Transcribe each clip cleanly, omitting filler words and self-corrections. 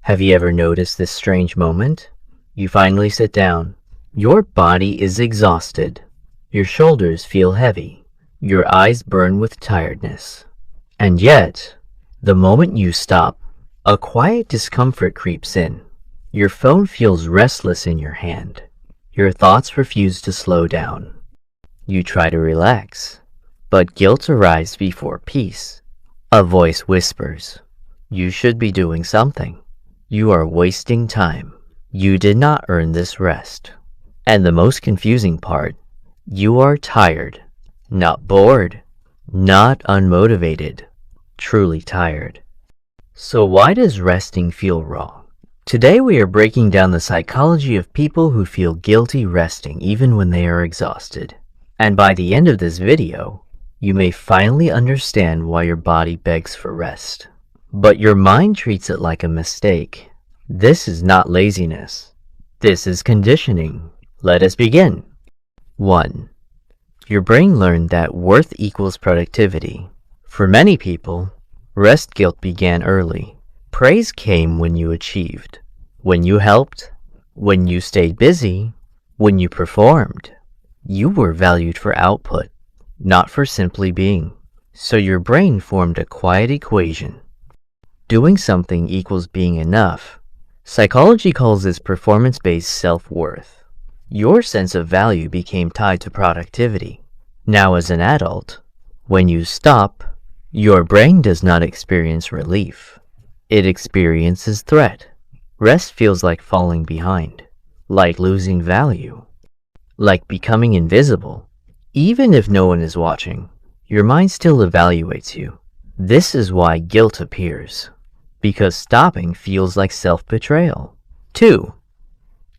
Have you ever noticed this strange moment? You finally sit down. Your body is exhausted. Your shoulders feel heavy. Your eyes burn with tiredness. And yet, the moment you stop, a quiet discomfort creeps in. Your phone feels restless in your hand. Your thoughts refuse to slow down. You try to relax, but guilt arrives before peace. A voice whispers, "You should be doing something. You are wasting time. You did not earn this rest." And the most confusing part, you are tired, not bored, not unmotivated, truly tired. So why does resting feel wrong? Today we are breaking down the psychology of people who feel guilty resting even when they are exhausted. And by the end of this video, you may finally understand why your body begs for rest. But your mind treats it like a mistake. This is not laziness. This is conditioning. Let us begin. 1. Your brain learned that worth equals productivity. For many people, rest guilt began early. Praise came when you achieved, when you helped, when you stayed busy, when you performed. You were valued for output, not for simply being. So your brain formed a quiet equation. Doing something equals being enough. Psychology calls this performance-based self-worth. Your sense of value became tied to productivity. Now as an adult, when you stop, your brain does not experience relief. It experiences threat. Rest feels like falling behind, like losing value, like becoming invisible. Even if no one is watching, your mind still evaluates you. This is why guilt appears, because stopping feels like self-betrayal. 2.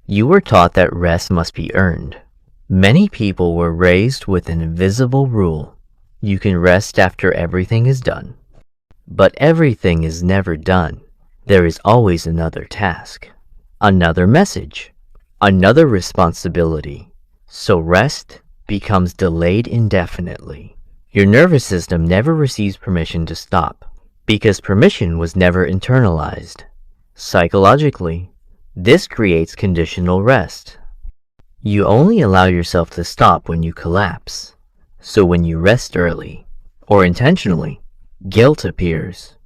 You were taught that rest must be earned. Many people were raised with an invisible rule. You can rest after everything is done. But everything is never done. There is always another task, another message, another responsibility. So rest becomes delayed indefinitely. Your nervous system never receives permission to stop, because permission was never internalized. Psychologically, this creates conditional rest. You only allow yourself to stop when you collapse. So when you rest early, or intentionally, guilt appears,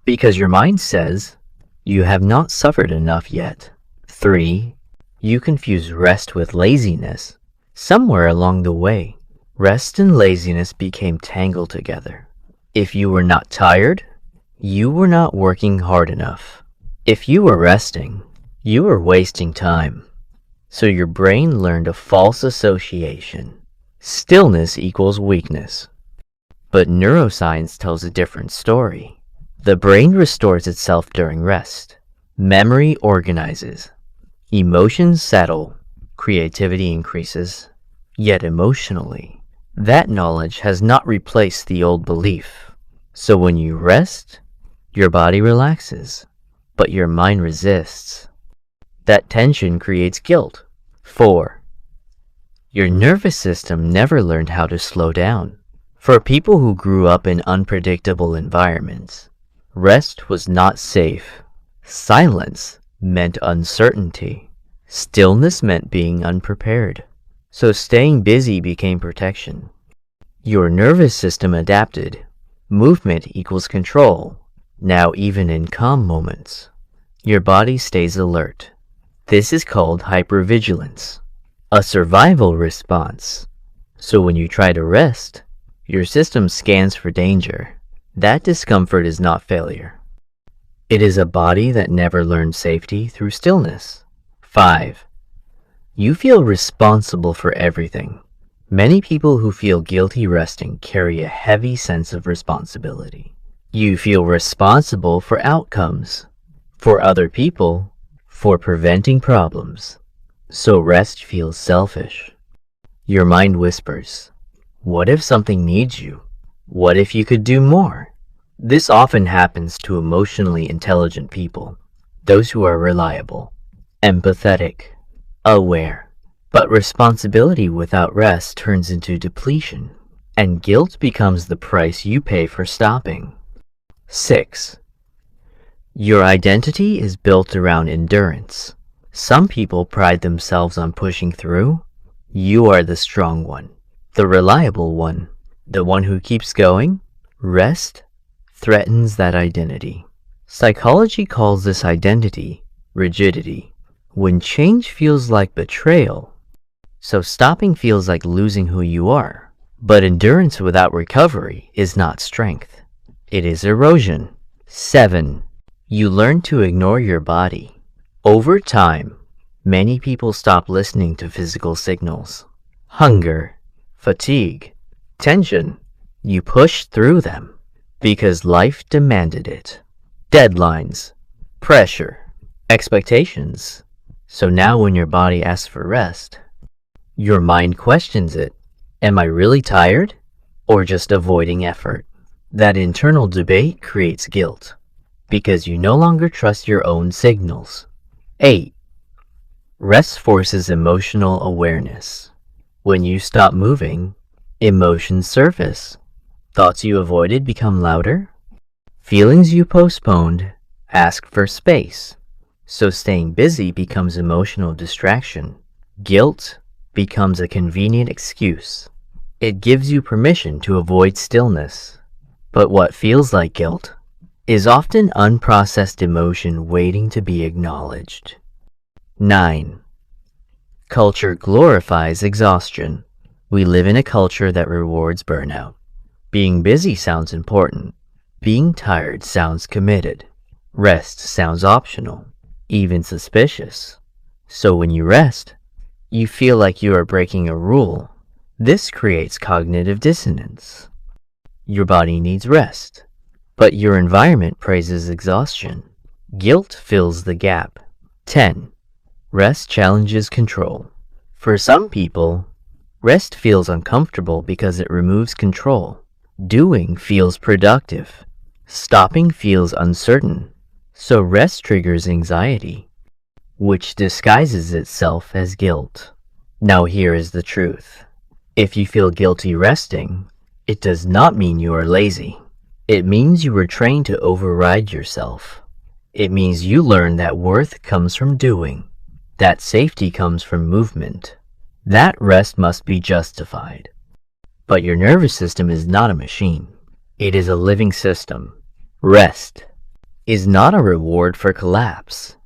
because your mind says, you have not suffered enough yet. 3. You confuse rest with laziness. Somewhere along the way, rest and laziness became tangled together. If you were not tired, you were not working hard enough. If you were resting, you were wasting time. So your brain learned a false association. Stillness equals weakness. But neuroscience tells a different story. The brain restores itself during rest. Memory organizes. Emotions settle. Creativity increases. Yet emotionally, that knowledge has not replaced the old belief. So when you rest, your body relaxes, but your mind resists. That tension creates guilt. 4. Your nervous system never learned how to slow down. For people who grew up in unpredictable environments, rest was not safe. Silence meant uncertainty. Stillness meant being unprepared. So staying busy became protection. Your nervous system adapted. Movement equals control. Now even in calm moments, your body stays alert. This is called hypervigilance, a survival response. So when you try to rest, your system scans for danger. That discomfort is not failure. It is a body that never learned safety through stillness. 5. You feel responsible for everything. Many people who feel guilty resting carry a heavy sense of responsibility. You feel responsible for outcomes, for other people, for preventing problems. So rest feels selfish. Your mind whispers, what if something needs you? What if you could do more? This often happens to emotionally intelligent people, those who are reliable, empathetic, aware. But responsibility without rest turns into depletion, and guilt becomes the price you pay for stopping. 6. Your identity is built around endurance. Some people pride themselves on pushing through. You are the strong one, the reliable one, the one who keeps going. Rest threatens that identity. Psychology calls this identity rigidity. When change feels like betrayal, so stopping feels like losing who you are. But endurance without recovery is not strength. It is erosion. 7. You learn to ignore your body. Over time, many people stop listening to physical signals. Hunger, fatigue, tension. You push through them because life demanded it. Deadlines, pressure, expectations. So now when your body asks for rest, your mind questions it. Am I really tired or just avoiding effort? That internal debate creates guilt because you no longer trust your own signals. 8. Rest forces emotional awareness. When you stop moving, emotions surface. Thoughts you avoided become louder. Feelings you postponed ask for space. So staying busy becomes emotional distraction. Guilt becomes a convenient excuse. It gives you permission to avoid stillness. But what feels like guilt is often unprocessed emotion waiting to be acknowledged. 9. Culture glorifies exhaustion. We live in a culture that rewards burnout. Being busy sounds important. Being tired sounds committed. Rest sounds optional, even suspicious. So when you rest, you feel like you are breaking a rule. This creates cognitive dissonance. Your body needs rest, but your environment praises exhaustion. Guilt fills the gap. 10. Rest challenges control. For some people, rest feels uncomfortable because it removes control. Doing feels productive. Stopping feels uncertain. So rest triggers anxiety, which disguises itself as guilt. Now here is the truth. If you feel guilty resting, it does not mean you are lazy. It means you were trained to override yourself. It means you learn that worth comes from doing, that safety comes from movement. That rest must be justified. But your nervous system is not a machine. It is a living system. Rest is not a reward for collapse.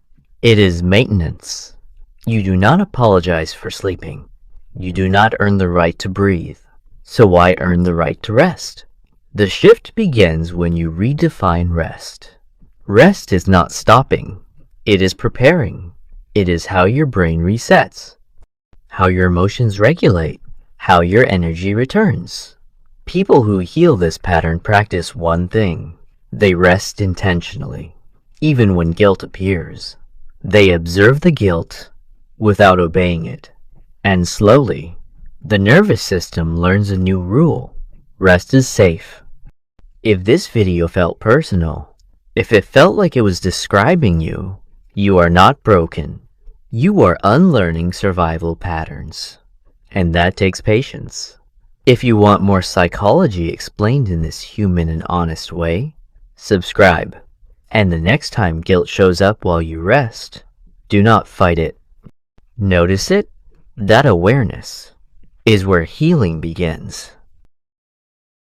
It is maintenance. You do not apologize for sleeping. You do not earn the right to breathe. So why earn the right to rest? The shift begins when you redefine rest. Rest is not stopping. It is preparing. It is how your brain resets, how your emotions regulate, how your energy returns. People who heal this pattern practice one thing. They rest intentionally, even when guilt appears. They observe the guilt without obeying it. And slowly, the nervous system learns a new rule. Rest is safe. If this video felt personal, if it felt like it was describing you, you are not broken. You are unlearning survival patterns. And that takes patience. If you want more psychology explained in this human and honest way, subscribe. And the next time guilt shows up while you rest, do not fight it. Notice it. That awareness is where healing begins.